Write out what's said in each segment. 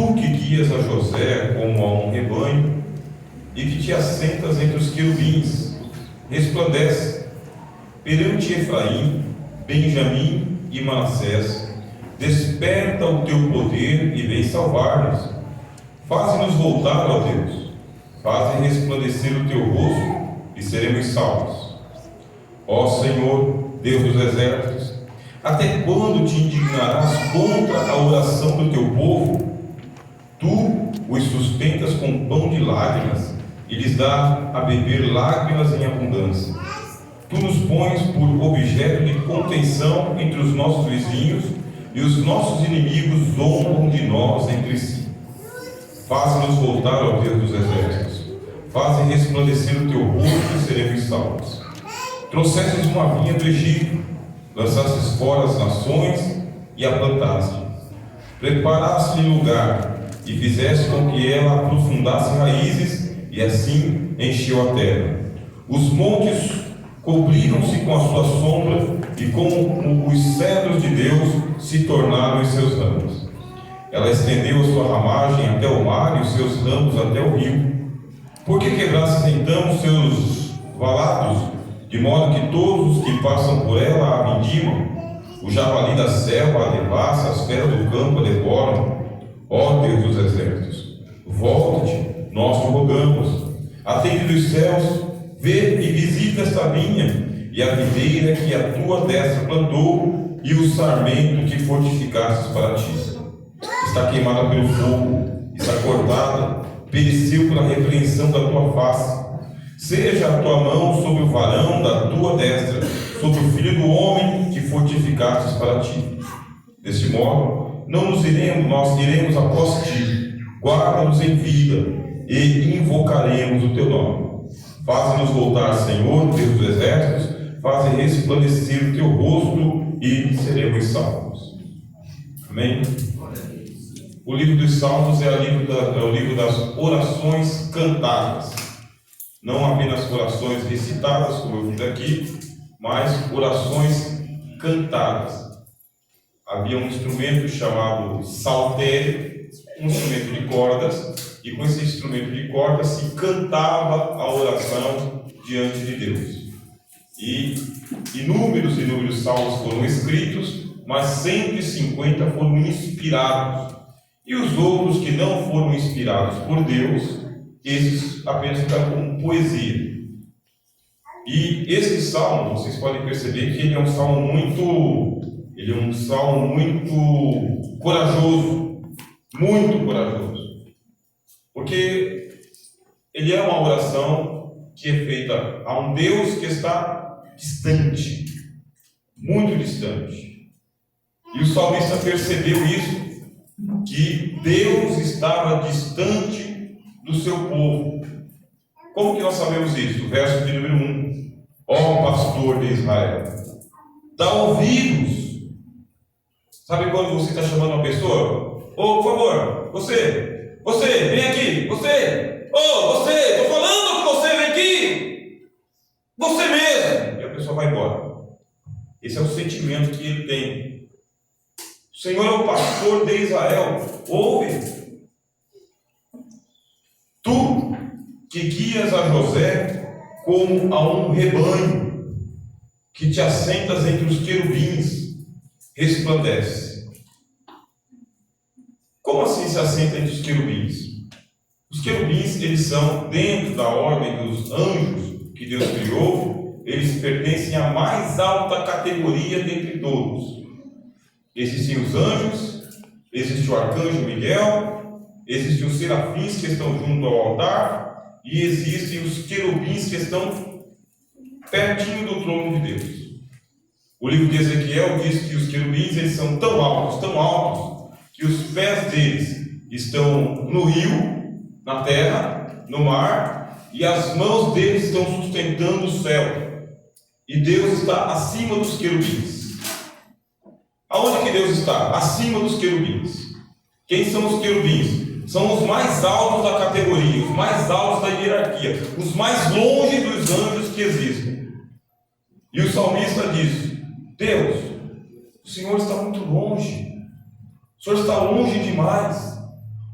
Tu que guias a José como a um rebanho e que te assentas entre os querubins, resplandece perante Efraim, Benjamim e Manassés. Desperta o teu poder e vem salvar-nos. Faze-nos voltar, ó Deus. Faze resplandecer o teu rosto e seremos salvos. Ó Senhor, Deus dos exércitos, até quando te indignarás contra a oração do teu povo? Tu os sustentas com pão de lágrimas e lhes dá a beber lágrimas em abundância. Tu nos pões por objeto de contenção entre os nossos vizinhos e os nossos inimigos zombam de nós entre si. Faze-nos voltar, ó Deus dos exércitos. Faze resplandecer o teu rosto e seremos salvos. Trouxestes uma vinha do Egito, lançastes fora as nações e a plantaste. Preparaste-lhe lugar e fizeste com que ela aprofundasse raízes e assim encheu a terra. Os montes cobriram-se com a sua sombra e como os cedros de Deus se tornaram os seus ramos. Ela estendeu a sua ramagem até o mar e os seus ramos até o rio. Por que quebrastes então os seus valados, de modo que todos os que passam por ela a vindimam? O javali da selva a devassa, as feras do campo a devoram. Ó Deus dos exércitos, volta-te, nós te rogamos. Atende dos céus, vê e visita esta vinha, e a videira que a tua destra plantou, e o sarmento que fortificastes para ti. Está queimada pelo fogo, está cortada, pereceu pela repreensão da tua face. Seja a tua mão sobre o varão da tua destra, sobre o filho do homem que fortificastes para ti. Deste modo, nós iremos após ti, guarda-nos em vida, e invocaremos o teu nome. Faze-nos voltar, Senhor, Deus dos exércitos, faze resplandecer o teu rosto e seremos salvos. Amém? O livro dos Salmos é o livro das orações cantadas. Não apenas orações recitadas, como eu fiz aqui, mas orações cantadas. Havia um instrumento chamado saltério, um instrumento de cordas, e com esse instrumento de cordas se cantava a oração diante de Deus. E inúmeros salmos foram escritos, mas 150 foram inspirados. E os outros que não foram inspirados por Deus, esses apenas ficaram como poesia. E esse salmo, vocês podem perceber que ele é um salmo muito corajoso, muito corajoso, porque ele é uma oração que é feita a um Deus que está distante, muito distante. E o salmista percebeu isso, que Deus estava distante do seu povo. Como que nós sabemos isso? O verso de número 1. Ó pastor de Israel, dá ouvidos. Sabe quando você está chamando uma pessoa? Por favor, você, vem aqui, você, você, estou falando com você, vem aqui, você mesmo. E a pessoa vai embora. Esse é o sentimento que ele tem. O Senhor é o pastor de Israel, ouve. Tu que guias a José como a um rebanho, que te assentas entre os querubins, resplandece. Como assim se assenta entre os querubins? Os querubins, eles são, dentro da ordem dos anjos que Deus criou, eles pertencem à mais alta categoria dentre todos. Existem os anjos, existe o arcanjo Miguel, existem os serafins que estão junto ao altar, e existem os querubins que estão pertinho do trono de Deus. O livro de Ezequiel diz que os querubins eles são tão altos, que os pés deles estão no rio, na terra, no mar, e as mãos deles estão sustentando o céu. E Deus está acima dos querubins. Aonde que Deus está? Acima dos querubins. Quem são os querubins? São os mais altos da categoria, os mais altos da hierarquia, os mais longe dos anjos que existem. E o salmista diz: Deus, o Senhor está muito longe, o Senhor está longe demais.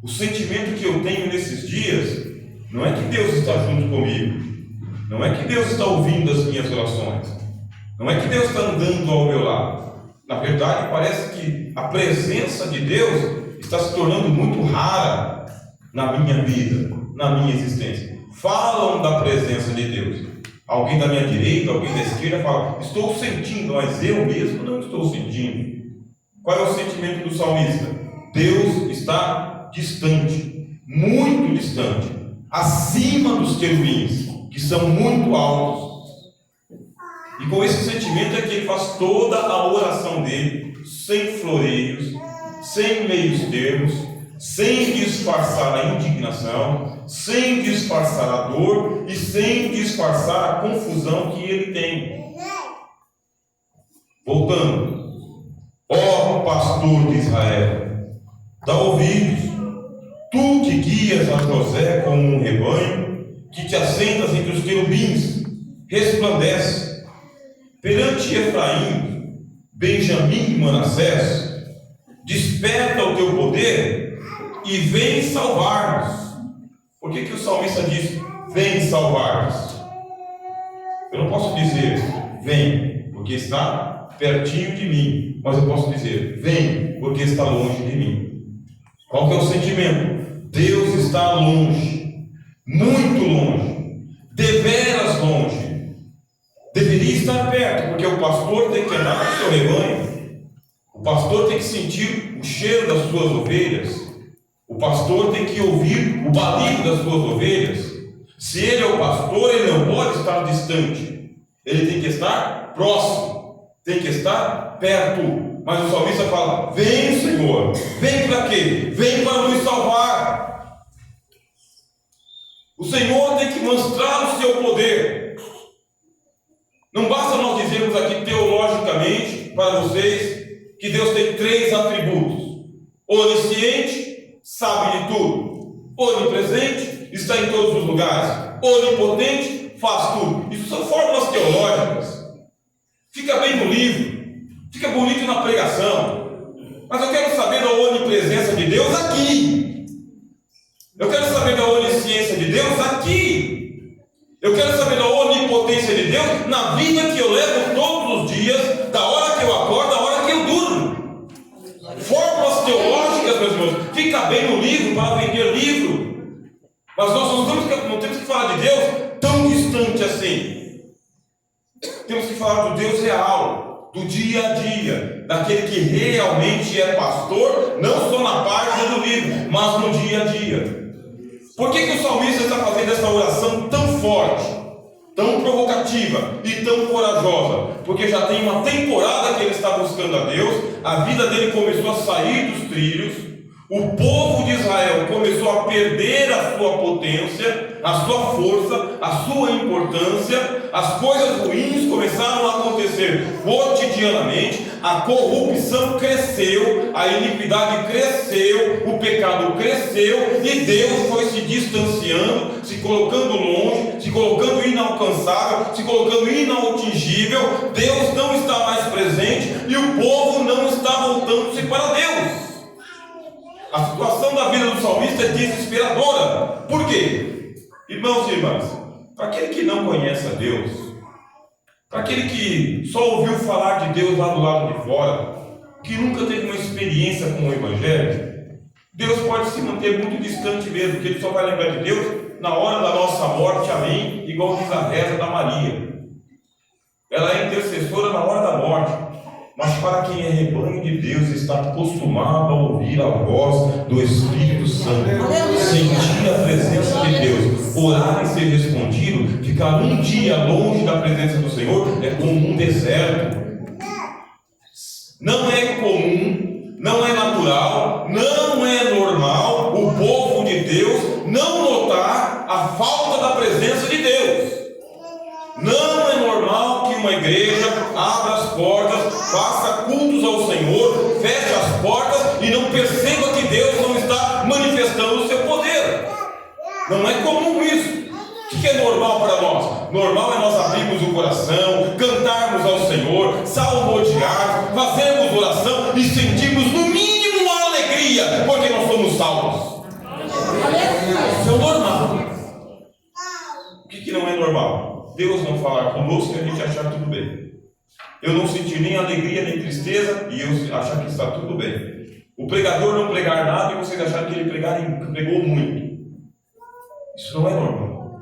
O sentimento que eu tenho nesses dias não é que Deus está junto comigo, não é que Deus está ouvindo as minhas orações, não é que Deus está andando ao meu lado. Na verdade, parece que a presença de Deus está se tornando muito rara na minha vida, na minha existência. Falam da presença de Deus. Alguém da minha direita, alguém da esquerda fala: estou sentindo, mas eu mesmo não estou sentindo. Qual é o sentimento do salmista? Deus está distante, muito distante, acima dos querubins, que são muito altos. E com esse sentimento é que ele faz toda a oração dele, sem floreios, sem meios termos, sem disfarçar a indignação, sem disfarçar a dor e sem disfarçar a confusão que ele tem. Voltando: ó pastor de Israel, dá ouvidos, tu que guias a José como um rebanho, que te assentas entre os querubins, resplandece perante Efraim, Benjamim e Manassés, desperta o teu poder e vem salvar-nos. Por que o salmista diz: vem salvar-nos? Eu não posso dizer vem, porque está pertinho de mim, mas eu posso dizer vem, porque está longe de mim. Qual que é o sentimento? Deus está longe, muito longe, deveras longe. Deveria estar perto, porque o pastor tem que andar com o seu rebanho, o pastor tem que sentir o cheiro das suas ovelhas, o pastor tem que ouvir o balido das suas ovelhas. Se ele é o pastor, ele não pode estar distante, ele tem que estar próximo, tem que estar perto. Mas o salmista fala: vem, Senhor, vem para quê? Vem para nos salvar. O Senhor tem que mostrar o seu poder. Não basta nós dizermos aqui teologicamente para vocês que Deus tem 3 atributos: onisciente, sabe de tudo; onipresente, está em todos os lugares; onipotente, faz tudo. Isso são fórmulas teológicas. Fica bem no livro, fica bonito na pregação, mas eu quero saber da onipresença de Deus aqui. Eu quero saber da onisciência de Deus aqui. Eu quero saber da onipotência de Deus na vida que eu levo todos os dias, da hora que eu acordo, da hora que eu durmo. Fórmulas teológicas, meus irmãos, fica bem no livro para vender livro, mas nós não temos que falar de Deus tão distante assim. Temos que falar do Deus real, do dia a dia, daquele que realmente é pastor, não só na página do livro, mas no dia a dia. Por que o salmista está fazendo essa oração tão forte, tão provocativa e tão corajosa? Porque já tem uma temporada que ele está buscando a Deus, a vida dele começou a sair dos trilhos, o povo de Israel começou a perder a sua potência, a sua força, a sua importância, as coisas ruins começaram a acontecer cotidianamente, a corrupção cresceu, a iniquidade cresceu, o pecado cresceu e Deus foi se distanciando, se colocando longe, se colocando inalcançável, se colocando inatingível. Deus não está mais presente e o povo não está voltando-se para Deus. A situação da vida do salmista é desesperadora. Por quê? Irmãos e irmãs, para aquele que não conhece a Deus, para aquele que só ouviu falar de Deus lá do lado de fora, que nunca teve uma experiência com o Evangelho, Deus pode se manter muito distante mesmo, porque ele só vai lembrar de Deus na hora da nossa morte, amém? Igual diz a reza da Maria. Ela é intercessora na hora da morte. Mas para quem é rebanho de Deus, está acostumado a ouvir a voz do Espírito Santo, sentir a presença de Deus, orar e ser respondido, ficar um dia longe da presença do Senhor é como um deserto. Não é comum, não é natural, não é normal o povo de Deus não notar a falta da presença de Deus. Não é normal que uma igreja abra as portas, faça cultos ao Senhor, feche as portas e não perceba que Deus não está manifestando o seu poder. Não é comum isso. O que é normal para nós? Normal é nós abrirmos o coração, cantarmos ao Senhor, salmodiarmos, fazermos oração e sentirmos no mínimo uma alegria, porque nós somos salvos. normal. O que não é normal? Deus não falar conosco e a gente achar tudo bem. Eu não sentir nem alegria nem tristeza e eu achar que está tudo bem. O pregador não pregar nada e vocês acharem que ele pregou muito. Isso não é normal.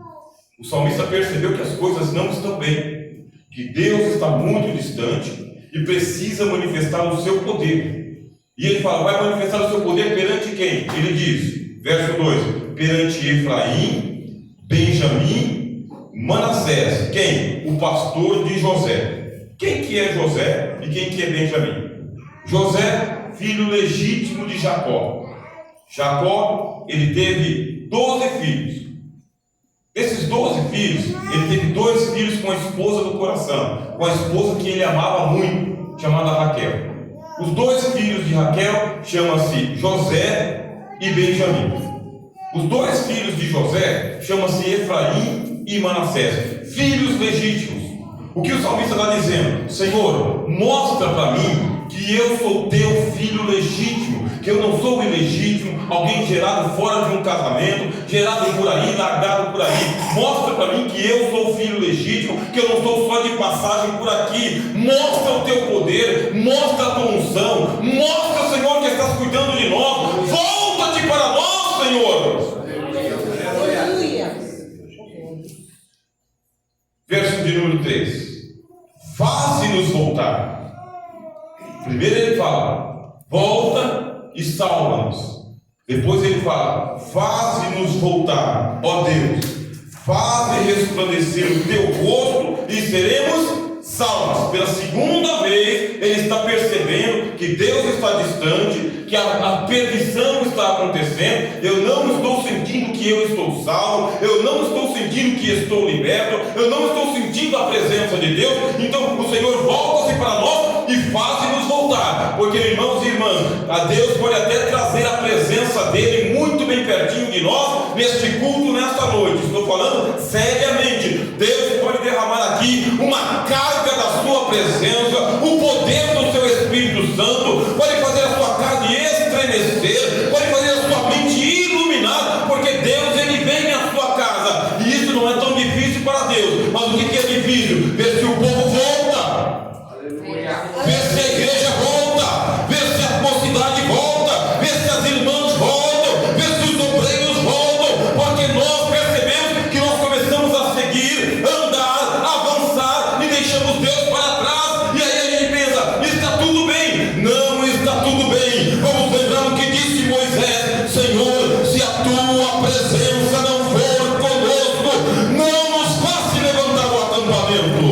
O salmista percebeu que as coisas não estão bem, que Deus está muito distante e precisa manifestar o seu poder. E ele fala, vai manifestar o seu poder perante quem? Ele diz, verso 2, perante Efraim, Benjamim, Manassés. Quem? O pastor de José. Quem que é José e quem que é Benjamim? José, filho legítimo de Jacó. Jacó, ele teve 12 filhos. Desses 12 filhos, ele teve 2 filhos com a esposa do coração, com a esposa que ele amava muito, chamada Raquel. Os 2 filhos de Raquel chamam-se José e Benjamim. Os 2 filhos de José chamam-se Efraim e Manassés, filhos legítimos. O que o salmista está dizendo? Senhor, mostra para mim que eu sou teu filho legítimo, que eu não sou ilegítimo, alguém gerado fora de um casamento, gerado por aí, largado por aí. Mostra para mim que eu sou filho legítimo, que eu não sou só de passagem por aqui. Mostra o teu poder, mostra a tua unção, mostra, Senhor, que estás cuidando de nós. Volta-te para nós, Senhor. Verso de número 3. Faze-nos voltar. Primeiro ele fala, volta e salva-nos. Depois ele fala, faze-nos voltar, ó Deus. Faze resplandecer o teu rosto e seremos salvos. Pela segunda vez ele está percebendo que Deus está distante, que a perdição está acontecendo. Eu não estou sentindo que eu estou salvo, eu não estou sentindo que estou liberto, eu não estou sentindo a presença de Deus. Então o Senhor volta-se para nós e faz-nos voltar, porque irmãos e irmãs, a Deus pode até trazer a presença dele muito bem pertinho de nós neste culto, nesta noite. Estou falando seriamente. Deus pode derramar aqui uma carga da sua presença, o poder do seu Espírito Santo pode fazer a sua carne estremecer, pode fazer a sua mente iluminar, porque Deus, ele vem à sua casa, e isso não é tão difícil para Deus. Mas o que é difícil? Ver se o povo volta, ver se a igreja volta, ver se a mocidade volta, ver se as irmãs voltam, ver se os obreiros voltam, porque nós percebemos que nós começamos a seguir, andar, avançar e deixamos Deus para trás, e aí a gente pensa, está tudo bem. Não está tudo bem. Vamos lembrar o que disse Moisés: Senhor, se a tua presença não for conosco, não nos faça levantar o acampamento.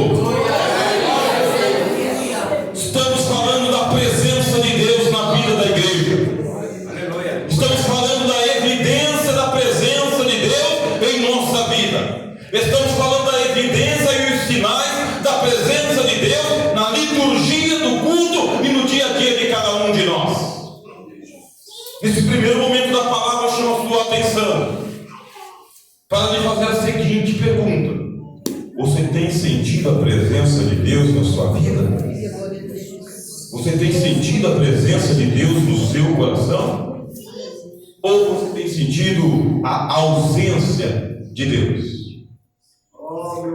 Estamos falando da presença de Deus na vida da igreja. Estamos falando da evidência da presença de Deus em nossa vida. Estamos falando da evidência e os sinais da presença de Deus na liturgia do culto e no dia a dia de cada um de nós. Nesse primeiro momento da palavra, eu chamo a sua atenção para lhe fazer a seguinte pergunta: você tem sentido a presença de Deus na sua vida? Você tem sentido a presença de Deus no seu coração? Ou você tem sentido a ausência de Deus?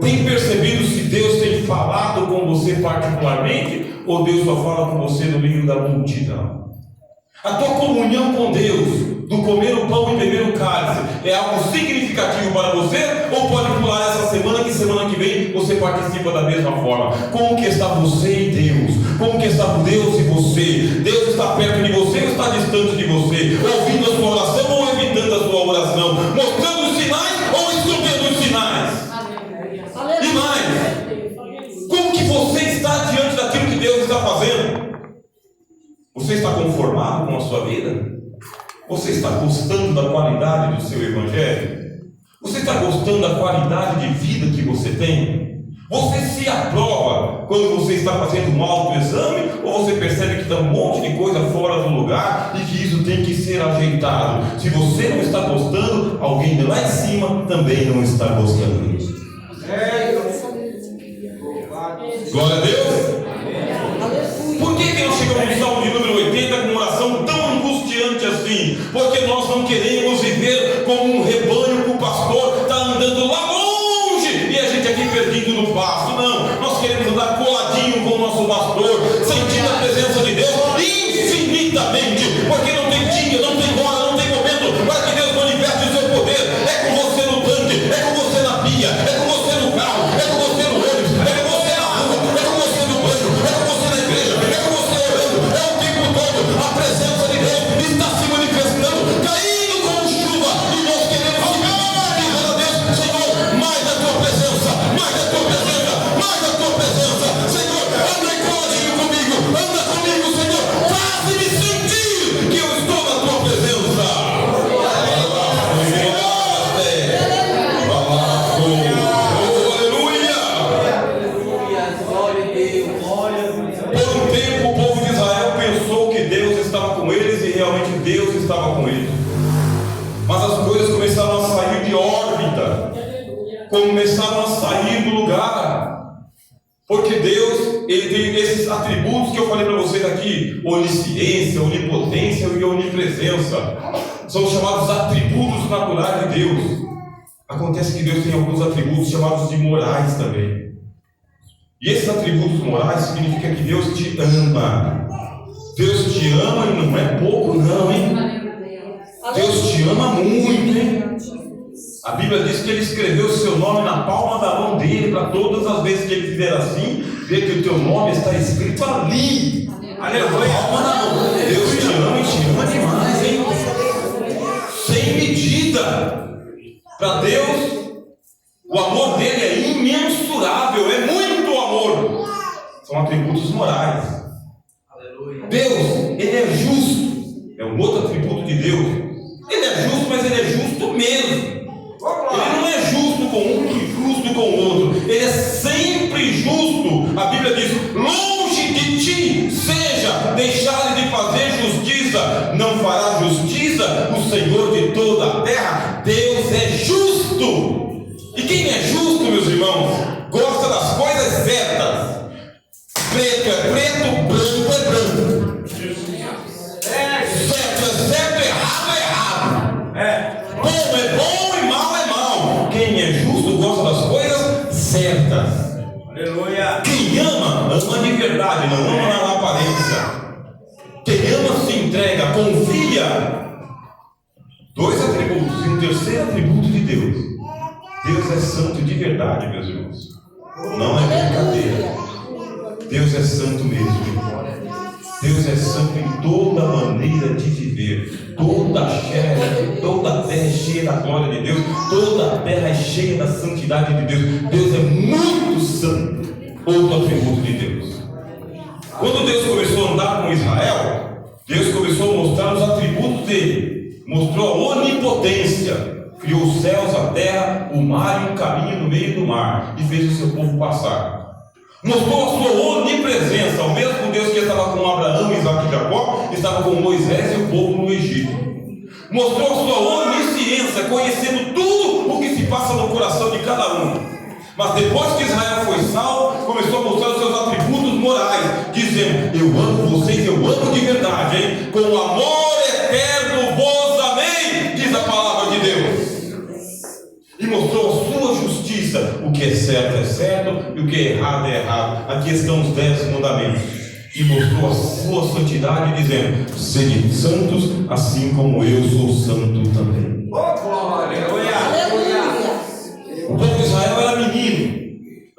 Tem percebido se Deus tem falado com você particularmente, ou Deus só fala com você no meio da multidão? A tua comunhão com Deus, do comer o pão e beber o cálice, é algo significativo para você? Ou pode pular essa semana, que semana que vem você participa da mesma forma? Como que está você e Deus? Como que está Deus e você? Deus está perto de você ou está distante de você? Ouvindo a sua oração ou evitando a sua oração? Mostrando os sinais ou escondendo os sinais? E mais, como que você está diante daquilo que Deus está fazendo? Você está conformado com a sua vida? Você está gostando da qualidade do seu evangelho? Você está gostando da qualidade de vida que você tem? Você se aprova quando você está fazendo um autoexame, ou você percebe que está um monte de coisa fora do lugar e que isso tem que ser ajeitado? Se você não está gostando, alguém lá em cima também não está gostando. Glória a Deus. Por que nós chegamos no Salmo de número 80 com uma oração tão angustiante assim? Porque nós não queremos viver como um rebanho que o pastor está andando lá longe e a gente aqui perdido no pasto. Não, nós queremos andar coladinho com o nosso pastor, sentindo a presença de Deus infinitamente, porque não tem dia, não tem hora, não tem momento para que Deus manifeste o seu poder. É com você no tanque, é com você na pia, é com você no carro, é com você no ônibus, é com você na rua, é com você no banho, é com você na igreja, é com você orando, é o tempo todo. A presença de Deus está se manifestando, caindo como chuva, e nós queremos pedir a Deus: Senhor, mais da tua presença, mais da tua presença, mais da tua presença. Senhor, anda coladinho comigo, anda comigo, Senhor, faz-me sentir que eu estou na tua presença. Deus estava com ele, mas as coisas começaram a sair de órbita, começaram a sair do lugar, porque Deus, ele tem esses atributos que eu falei para vocês aqui: onisciência, onipotência e onipresença, são chamados atributos naturais de Deus. Acontece que Deus tem alguns atributos chamados de morais também, e esses atributos morais significa que Deus te ama. Deus te ama e não é pouco não, hein? Deus te ama muito, hein? A Bíblia diz que Ele escreveu o seu nome na palma da mão dele, para todas as vezes que Ele fizer assim, ver que o teu nome está escrito ali. Aleluia! Palma da mão. Deus te ama e te ama demais, hein? Sem medida. Para Deus, o amor dele é imensurável, é muito amor. São atributos morais. Deus, Ele é justo, é um outro atributo de Deus. Ele é justo, mas Ele é justo mesmo. Ele não é justo com um e justo com o outro. Ele é sempre justo. A Bíblia diz: longe de ti seja deixar de fazer justiça, não fará justiça o Senhor de toda a terra. Deus é justo. E quem é justo, meus irmãos, gosta das coisas certas. Preto é preto, branco é branco. Certo é certo, errado é errado. Bom é bom e mal é mal. Quem é justo gosta das coisas certas. Aleluia. Quem ama, ama de verdade, não ama na aparência. Quem ama se entrega, confia. Dois atributos. E um terceiro atributo de Deus: Deus é santo de verdade, meus irmãos. Não é brincadeira. Deus é santo mesmo. Deus é santo em toda maneira de viver. Toda a terra é cheia da glória de Deus. Toda a terra é cheia da santidade de Deus. Deus é muito santo. Outro atributo de Deus. Quando Deus começou a andar com Israel, Deus começou a mostrar os atributos dele. Mostrou a onipotência. Criou os céus, a terra, o mar e um caminho no meio do mar, e fez o seu povo passar. Mostrou a sua onipresença. O mesmo Deus que estava com Abraão, Isaac e Jacó, estava com Moisés e o povo no Egito. Mostrou a sua onisciência, conhecendo tudo o que se passa no coração de cada um. Mas depois que Israel foi salvo, começou a mostrar os seus atributos morais, dizendo: eu amo vocês, eu amo de verdade, hein? Com amor eterno vos amei, diz a palavra de Deus. E mostrou a sua justiça. O que é certo e o que é errado. Aqui estão os 10 mandamentos. E mostrou a sua santidade, dizendo: sede santos, assim como eu sou santo também. O povo de Israel era menino,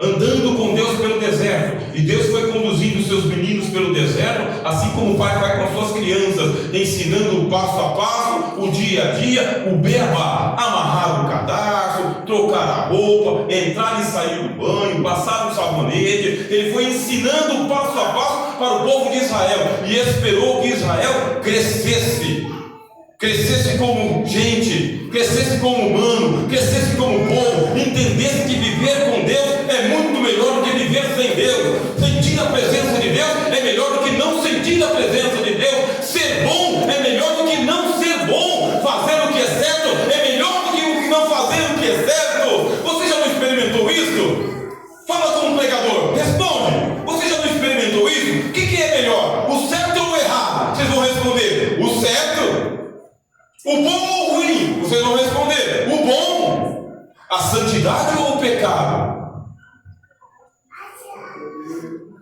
andando com Deus pelo deserto. E Deus foi conduzindo seus meninos pelo deserto, assim como o pai vai com as suas crianças, ensinando o passo a passo, o dia a dia, o beabá: amarrar o cadarço, trocar a roupa, entrar e sair do banho, passar o sabonete. Ele foi ensinando o passo a passo para o povo de Israel, e esperou que Israel crescesse como gente, crescesse como humano, crescesse como povo, entendesse que viver com Deus é muito melhor do que viver sem Deus. Sentir a presença de Deus é melhor do que não sentir a presença de Deus. Ser bom é melhor do que não ser bom. Fazer o que é certo é melhor do que não fazer o que é certo. Você já não experimentou isso? Fala com um pregador, responde. Você já não experimentou isso? O que é melhor? O certo ou o errado? Vocês vão responder: o certo. O bom ou o ruim? Vocês vão responder: o bom, a santidade ou o pecado?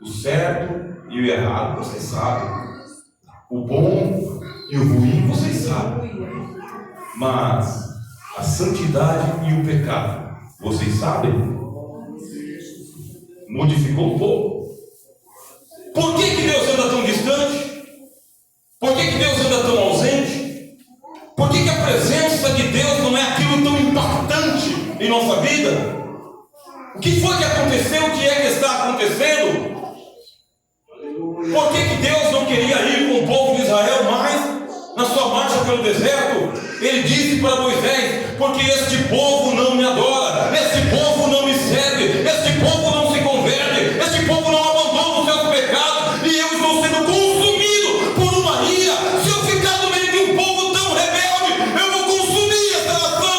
O certo e o errado, vocês sabem. O bom e o ruim, vocês sabem. Mas a santidade e o pecado, vocês sabem? Modificou um pouco. Por que Deus anda tão distante? Por que Deus anda tão ausente? Por que a presença de Deus não é aquilo tão impactante em nossa vida? O que foi que aconteceu? O que é que está acontecendo? Por que Deus não queria ir com o povo de Israel mais na sua marcha pelo deserto? Ele disse para Moisés: porque este povo não me adora, este povo não me serve, este povo não se converte, este povo não abandona os seus pecados, e eu estou sendo consumido por uma ira. Se eu ficar no meio de um povo tão rebelde, eu vou consumir essa nação.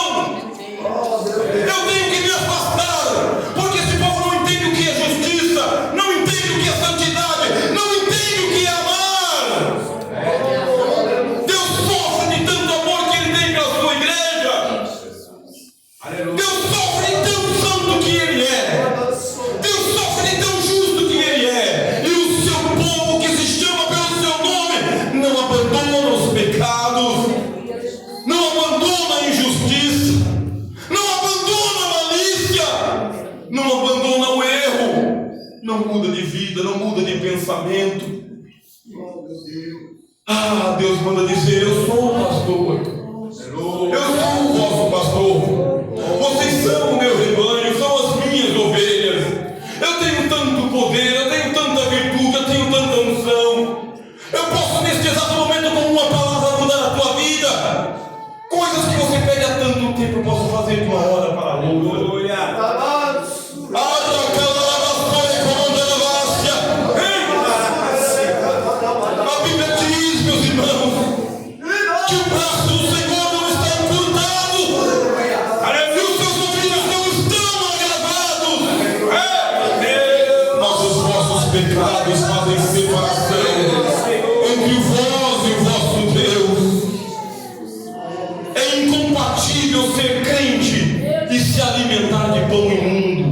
Eu tenho que me afastar, porque esse povo não entende o que é justiça, não entende o que é santidade, não entende o que é amar. Deus sofre de tanto amor que Ele tem pela sua igreja. Deus sofre de tão santo que Ele é. Deus sofre de tão justo que Ele é. E o seu povo que se chama pelo seu nome não abandona os pecados, não abandona a injustiça, não abandona a malícia, não abandona o erro, não muda de vida, não muda de pensamento. Ah, Deus manda dizer: eu sou o pastor, eu sou o vosso pastor, vocês são o meu rebanho, são as minhas ovelhas. Eu tenho tanto poder, eu tenho tanta virtude, eu tenho tanta unção. Eu posso neste exato momento, com uma palavra, mudar a tua vida. Coisas que você pede há tanto tempo, eu posso fazer de uma hora para outra. A Bíblia diz, meus irmãos, que o braço do Senhor não está encurtado, e os seus ouvidos não estão agravados. Mas os vossos pecados fazem separação entre vós e o vosso Deus. É incompatível ser crente e se alimentar de pão imundo.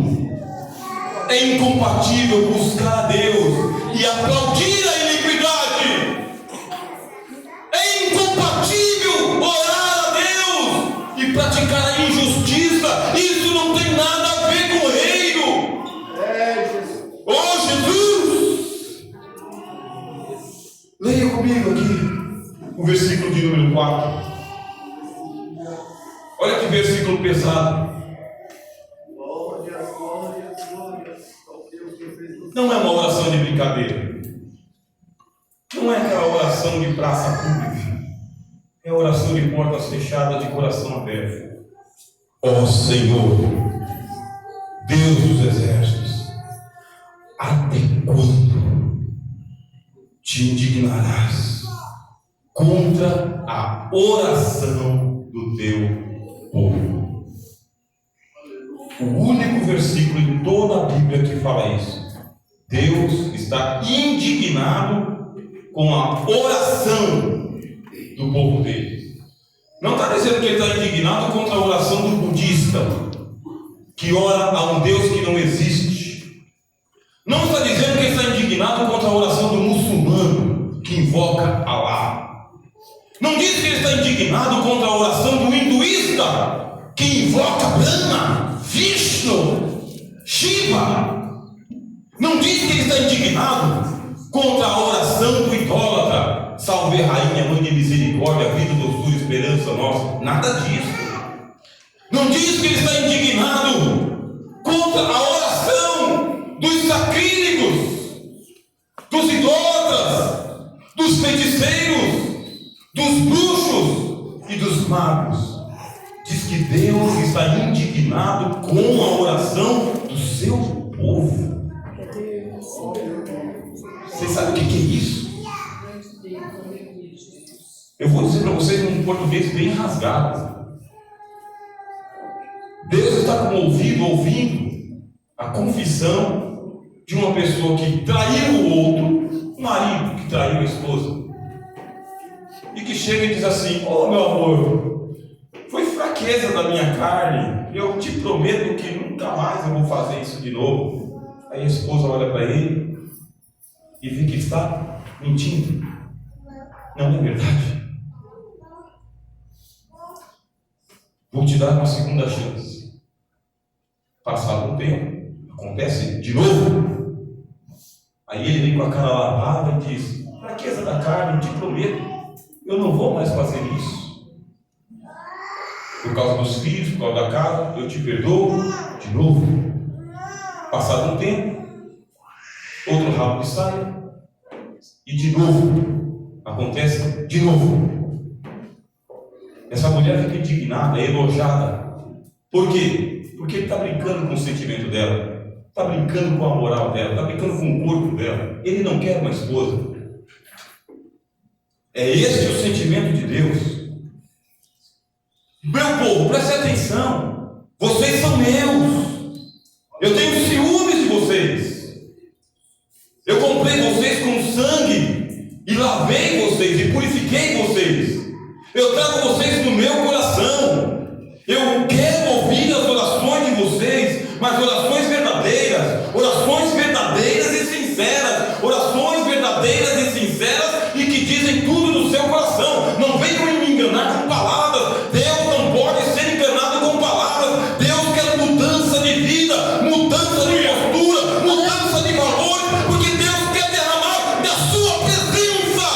É incompatível buscar a Deus e aplaudir a iniquidade. É incompatível orar a Deus e praticar a injustiça. Isso não tem nada a ver com o reino. Oh, Jesus! Leia comigo aqui o versículo de número 4. Olha que versículo pesado. Não é uma oração de brincadeira. Não é aquela oração de praça pública. É oração de portas fechadas, de coração aberto. Ó Senhor, Deus dos exércitos, até quando te indignarás contra a oração do teu povo? O único versículo em toda a Bíblia que fala isso. Deus está indignado com a oração do povo dele. Não está dizendo que ele está indignado contra a oração do budista, que ora a um Deus que não existe. Não está dizendo que ele está indignado contra a oração do muçulmano, que invoca Alá. Não diz que ele está indignado contra a oração do hinduísta, que invoca Brahma, Vishnu, Shiva. Não diz que ele está indignado contra a oração do idólatra: salve rainha, mãe de misericórdia, vida, doçura, esperança nossa. Nada disso. Não diz que ele está indignado contra a oração dos sacrílegos, dos idólatras, dos feiticeiros, dos bruxos e dos magos. Diz que Deus está indignado com a oração do seu povo. Vocês sabem o que é isso? Eu vou dizer para vocês num português bem rasgado. Deus está ouvindo a confissão de uma pessoa que traiu o outro, um marido que traiu a esposa, e que chega e diz assim: oh meu amor, foi fraqueza da minha carne, eu te prometo que nunca mais eu vou fazer isso de novo. Aí a esposa olha para ele e vê que está mentindo. Não é verdade. Vou te dar uma segunda chance. Passado um tempo, acontece de novo. Aí ele vem com a cara lavada e diz: fraqueza da carne, te prometo, eu não vou mais fazer isso. Por causa dos filhos, por causa da casa, eu te perdoo de novo. Passado um tempo, outro rabo de saia, e de novo, acontece de novo. Essa mulher fica indignada, é elogiada. Por quê? Porque ele está brincando com o sentimento dela, está brincando com a moral dela, está brincando com o corpo dela. Ele não quer uma esposa. É este o sentimento de Deus. Meu povo, preste atenção. Vocês são meus. Eu tenho ciúmes de vocês. Eu comprei vocês com sangue e lavei vocês e purifiquei vocês. Eu trago vocês no meu coração. Eu quero ouvir as orações de vocês, mas orações verdadeiras e sinceras, orações verdadeiras e sinceras e que dizem tudo do seu coração. Não venham me enganar com palavras. Deus não pode ser enganado com palavras. Deus quer mudança de vida, mudança de postura, mudança de valores, porque Deus quer derramar da sua presença.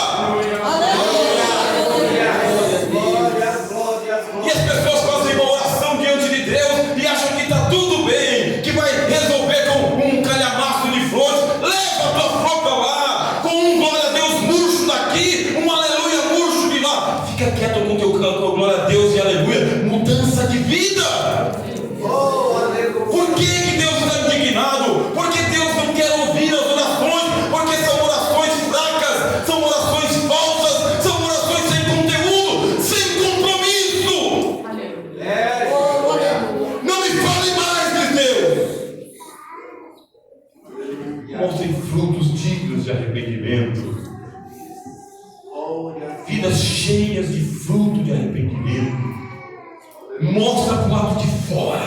E as pessoas fazem uma oração diante de Deus e acham que está tudo bem, que vai resolver com um calhamaço de flores. Leva a tua flor para lá, com um glória a Deus murcho daqui, um aleluia murcho de lá. Fica quieto com o teu canto, glória a Deus e aleluia. Mudança de vida. Por que Deus está indignado? Porque Deus não quer ouvir as orações, porque são orações fracas, são orações falsas, são orações sem conteúdo, sem compromisso. Não me fale mais de Deus. Mostrem frutos dignos de arrependimento, vidas cheias de fruto de arrependimento. Mostra para o lado de fora,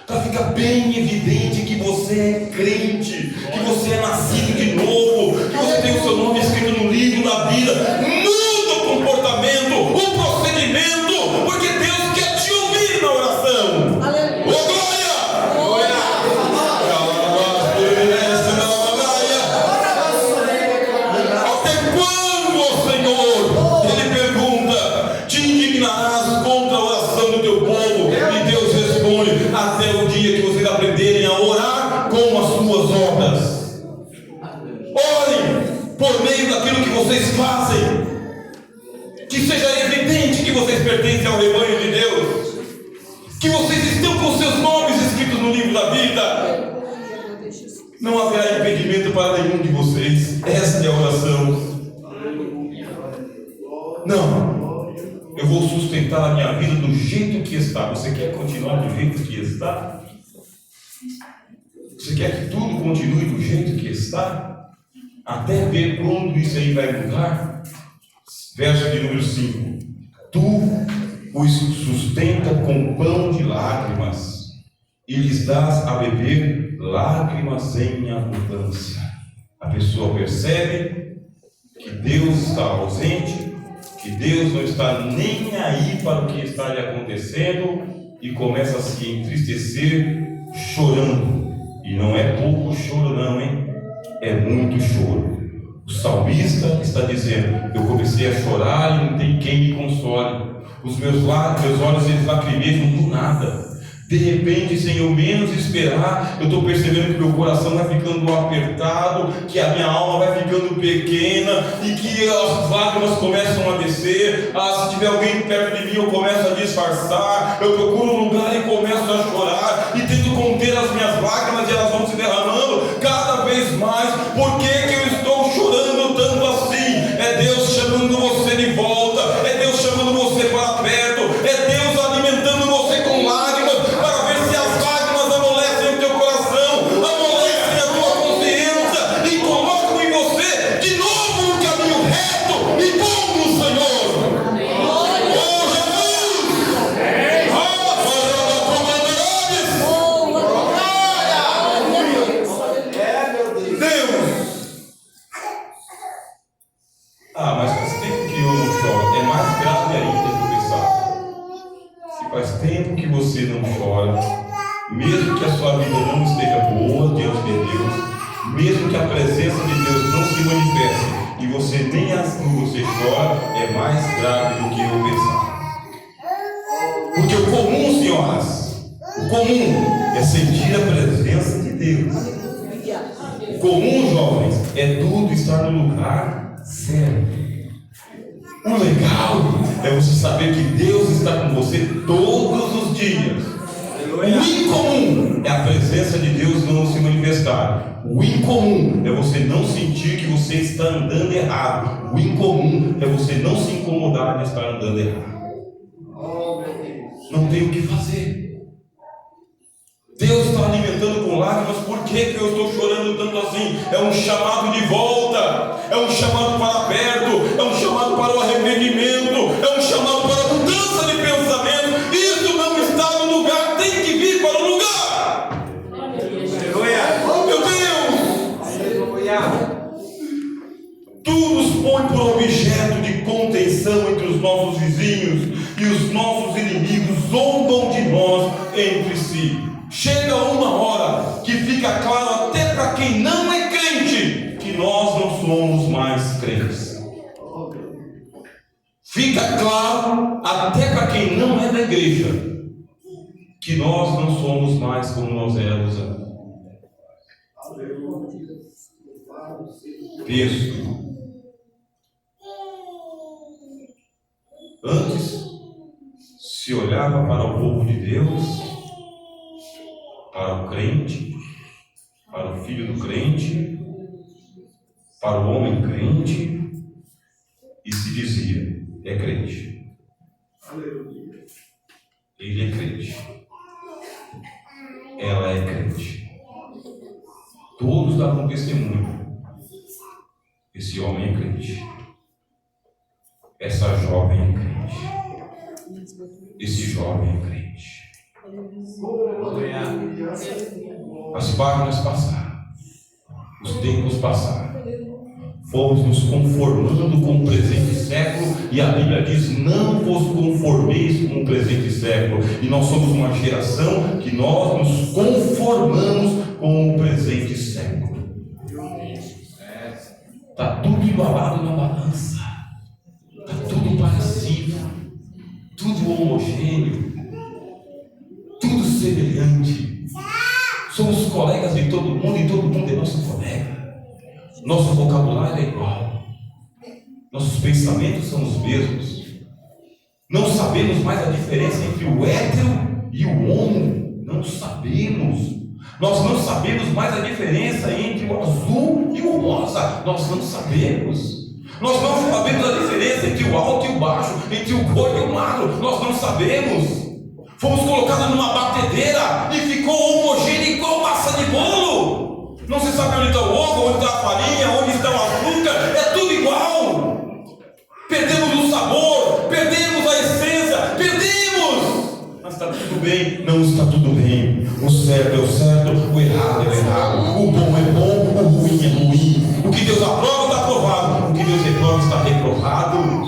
para ficar bem evidente que você é crente, que você é nascido de novo, que você tem o seu nome escrito no livro da vida. Muda o comportamento, o procedimento, porque Deus quer te ouvir na oração. Ô glória! Até quando, ó Senhor? Ele pergunta: te indignarás contra a oração do teu povo? E Deus responde: até o dia que vocês aprenderem a orar com as suas obras. Orem por meio daquilo que vocês fazem, que seja evidente que vocês pertencem ao rebanho de Deus, que vocês estão com seus nomes escritos no livro da vida. Não haverá impedimento para nenhum de vocês. Esta é a oração. Não, eu vou sustentar a minha vida do jeito que está. Você quer continuar do jeito que está? Você quer que tudo continue do jeito que está? Até ver quando isso aí vai mudar? Verso de número 5. Tu os sustenta com pão de lágrimas e lhes dás a beber lágrimas em abundância. A pessoa percebe que Deus está ausente, que Deus não está nem aí para o que está lhe acontecendo e começa a se entristecer chorando. E não é pouco choro não, hein? É muito choro. O salmista está dizendo: eu comecei a chorar e não tem quem me console. Os meus olhos eles lacrimejam do nada. De repente, sem eu menos esperar, eu estou percebendo que meu coração vai ficando apertado, que a minha alma vai ficando pequena e que as lágrimas começam a descer. Se tiver alguém perto de mim, eu começo a disfarçar, eu procuro um lugar e começo a chorar e tento conter as minhas lágrimas e elas vão se derramando cada vez mais. Por que eu estou chorando tanto assim? É Deus chamando você de volta, é Deus chamando você para perto, é Deus alimentando você com lágrimas, para ver se as lágrimas amolecem o teu coração, amolecem a tua consciência e colocam em você de novo um caminho reto e bom no Senhor. Oh Jesus! Faz tempo que você não chora, mesmo que a sua vida não esteja boa diante de Deus, mesmo que a presença de Deus não se manifeste e você nem assim você chora, é mais grave do que eu pensava. Porque o comum, senhoras, o comum é sentir a presença de Deus. O comum, jovens, é tudo estar no lugar certo. O legal é você saber que Deus está com você todos os dias. O incomum é a presença de Deus não se manifestar. O incomum é você não sentir que você está andando errado. O incomum é você não se incomodar de estar andando errado. Não tem o que fazer. Deus está alimentando com lágrimas. Por que eu estou chorando tanto assim? É um chamado de volta, é um chamado para perto, é um chamado para o arrependimento, é um chamado para a mudança de pensamento. Isso não está no lugar, tem que vir para o lugar. Meu Deus! Tudo nos põe por objeto de contenção entre os nossos vizinhos, e os nossos inimigos zombam de nós entre si. Chega uma hora que fica claro até para quem não é crente que nós não somos mais crentes. Fica claro até para quem não é da igreja que nós não somos mais como nós éramos antes. Penso. Antes se olhava para o povo de Deus, para o crente, para o filho do crente, para o homem crente, e se dizia: é crente. Ele é crente. Ela é crente. Todos davam testemunho. Esse homem é crente. Essa jovem é crente. Esse jovem é crente. As páginas passaram, os tempos passaram, fomos nos conformando com o presente século, e a Bíblia diz: não vos conformeis com o presente século. E nós somos uma geração que nós nos conformamos com o presente século. Está tudo igualado na balança, está tudo parecido, tudo homogêneo, tudo semelhante. Somos colegas de todo mundo e todo mundo é nosso colega. Nosso vocabulário é igual. Nossos pensamentos são os mesmos. Não sabemos mais a diferença entre o hétero e o homo. Não sabemos. Nós não sabemos mais a diferença entre o azul e o rosa. Nós não sabemos. Nós não sabemos a diferença entre o alto e o baixo, entre o gordo e o magro. Nós não sabemos. Fomos colocados numa batedeira e ficou homogêneo igual massa de bolo. Não se sabe onde está o ovo, onde está a farinha, onde está o açúcar. É tudo igual. Perdemos o sabor, perdemos a essência, perdemos. Mas está tudo bem? Não está tudo bem. O certo é o certo, o errado é o errado. O bom é bom, o ruim é ruim. O que Deus aprova está aprovado, o que Deus reprova está reprovado.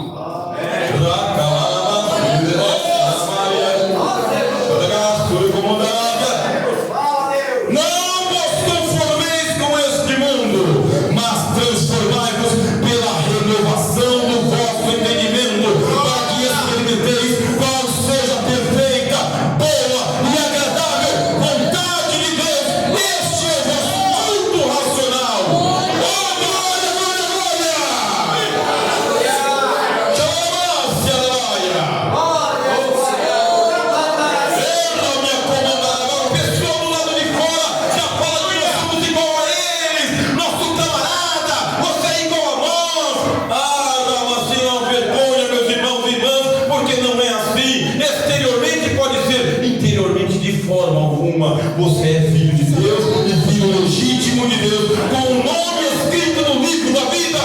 Você é filho de Deus e filho legítimo de Deus, com o nome escrito no livro da vida.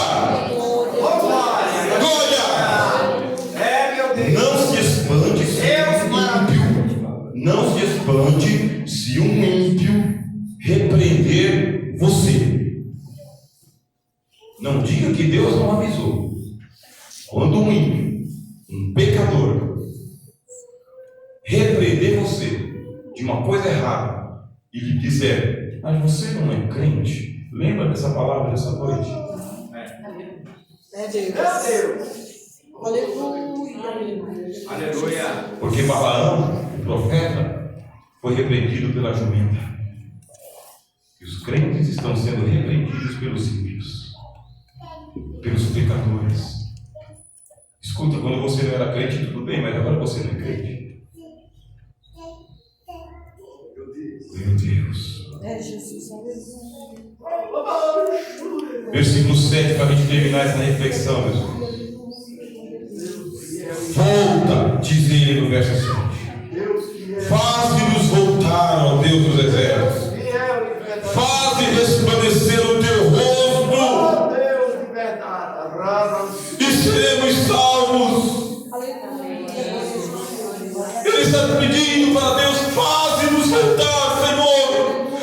Glória! Não se espante se um ímpio repreender você. Não diga que Deus não avisou. Quando um ímpio, um pecador, repreender você de uma coisa errada e lhe dizer, mas você não é crente, lembra dessa palavra dessa noite? É Deus. Aleluia. Porque Balaão, o profeta, foi repreendido pela jumenta. E os crentes estão sendo repreendidos pelos ímpios, pelos pecadores. Escuta, quando você não era crente, tudo bem, mas agora você não é crente. Meu Deus. É Jesus. Versículo 7, para a gente terminar essa reflexão, meus irmãos. Volta, diz ele no verso 7. Faze-nos voltar, ó Deus dos exércitos. Faze resplandecer o teu rosto. E seremos salvos. Ele está pedindo para Deus: faze-nos voltar, Senhor,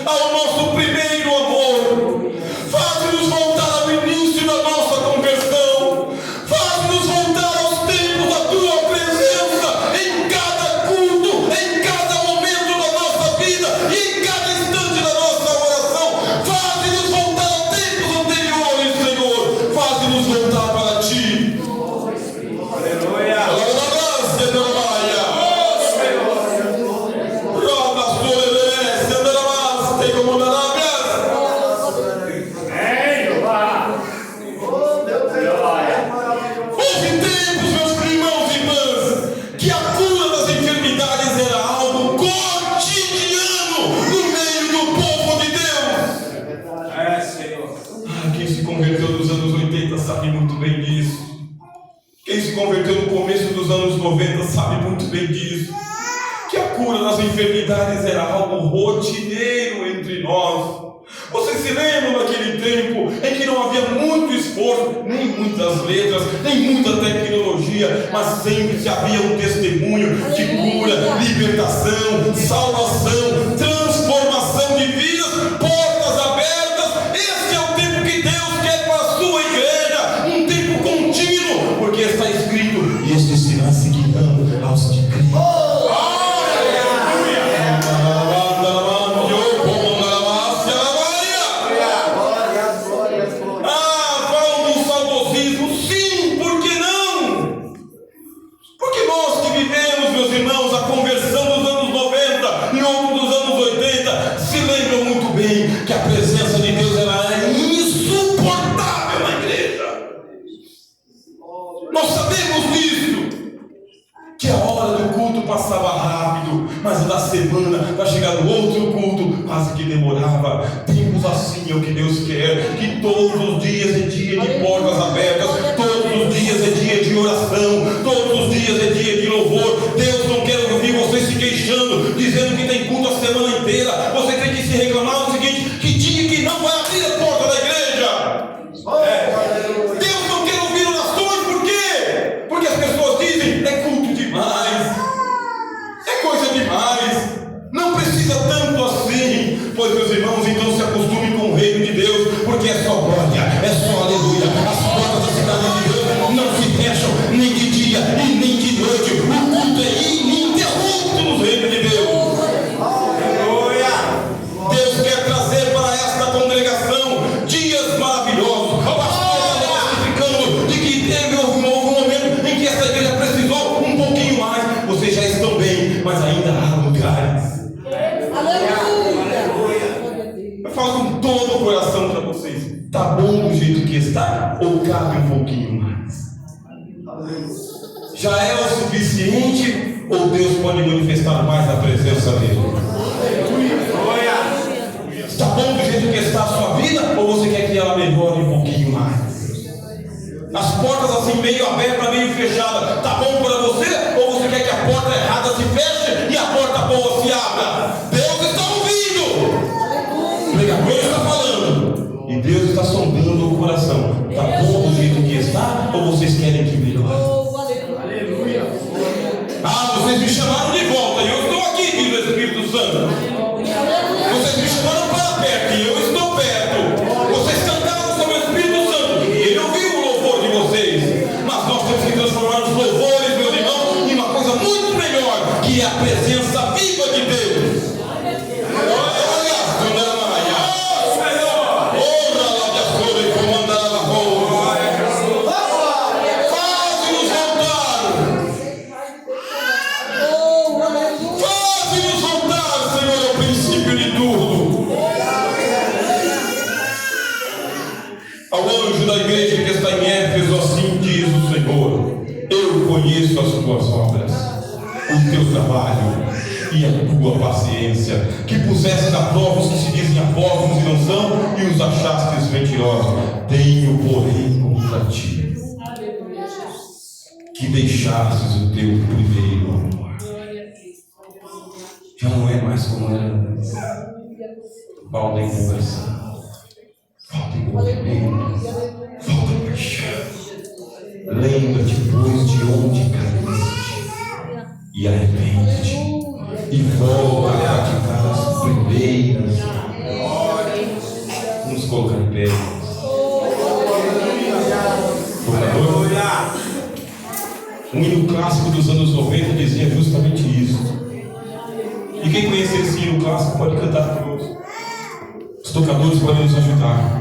ao nosso primeiro amor. Faze-nos voltar ao início da nossa conversão. Faze-nos voltar aos tempos da tua presença, em cada culto, em cada momento da nossa vida e em cada instante da nossa oração. Faze-nos voltar a tempos anteriores, Senhor. Faze-nos voltar para ti. Aleluia. Anos 90 sabe muito bem disso, que a cura das enfermidades era algo rotineiro entre nós. Você se lembra daquele tempo em que não havia muito esforço, nem muitas letras, nem muita tecnologia, mas sempre se havia um testemunho de cura, libertação, salvação, transformação de vidas, portas abertas. Esse é o tempo que Deus quer para a sua igreja, um tempo contínuo, porque está escrito: e estes sinais seguirão aos que creem. Falam do saudosismo. Sim, por que não? Porque nós que vivemos, meus irmãos, a conversão dos anos 90 e outros dos anos 80, se lembram muito bem que a presença de Deus era insuportável na igreja. Nós sabemos disso, que a hora do culto passava rápido, mas na semana, para chegar no outro culto, quase que demorava. Tempos assim é o que Deus quer, que todos os dias é dia de portas abertas, todos os dias é dia de oração, todos os dias é dia de louvor. Deus não quer ouvir você se queixando, dizendo que tem culto a semana inteira. Você tem que se reclamar o seguinte: que dia que não vai abrir a porta da igreja? Deus não quer ouvir orações, por quê? Porque as pessoas dizem: é culto demais, é coisa demais, não precisa tanto assim. Pois, meus irmãos, então se acostume com o reino de Deus, porque é só glória, é só aleluia. As portas da cidade de Deus não se fecham nem de dia e nem de noite. O culto é ininterrupto no reino de Deus. Aleluia. Deus quer trazer para esta congregação dias maravilhosos. O pastor está testificando de que teve um momento em que essa igreja precisou um pouquinho mais. Vocês já estão bem, mas ainda há lugares. Eu falo com todo o coração para vocês: está bom do jeito que está ou cabe um pouquinho mais? Já é o suficiente ou Deus pode manifestar mais a presença dele? Está bom do jeito que está a sua vida ou você quer que ela melhore um pouquinho mais? As portas assim meio abertas, meio fechadas, está bom para você ou você quer que a porta errada se feche e a porta boa se abra? Deus está ouvindo. O pregador está falando e Deus está sondando o coração. Está bom do jeito que está ou vocês querem que melhore? Aleluia. Vocês me chamaram de volta e eu estou aqui, diz o Espírito Santo. Vocês me chamaram para perto e eu estou perto. Vocês cantaram sobre o Espírito Santo e ele ouviu o louvor de vocês. Mas nós temos que transformar os louvores que é a presença viva de Deus. Olha, dona Maria. Ora, lá de Açores, comandar a rua. Faze-nos voltar. Faze-nos voltar, Senhor, ao princípio de tudo. Ao anjo da igreja que está em Éfeso, assim diz o Senhor: eu conheço as tuas obras, o teu trabalho e a tua paciência, que puseste na prova os que se dizem apóstolos e não são, e os achastes mentirosos. Tenho, porém, contra ti que deixastes o teu primeiro amor. Já não é mais como era antes. Falta em conversão, falta em movimento, falta em paixão. Lembra-te, pois, de onde caíste e arrepende-te e volta a praticar as primeiras. Vamos colocar em pé. Um hino clássico dos anos 90 dizia justamente isso. E quem conhece esse hino clássico pode cantar conosco. Os tocadores podem nos ajudar.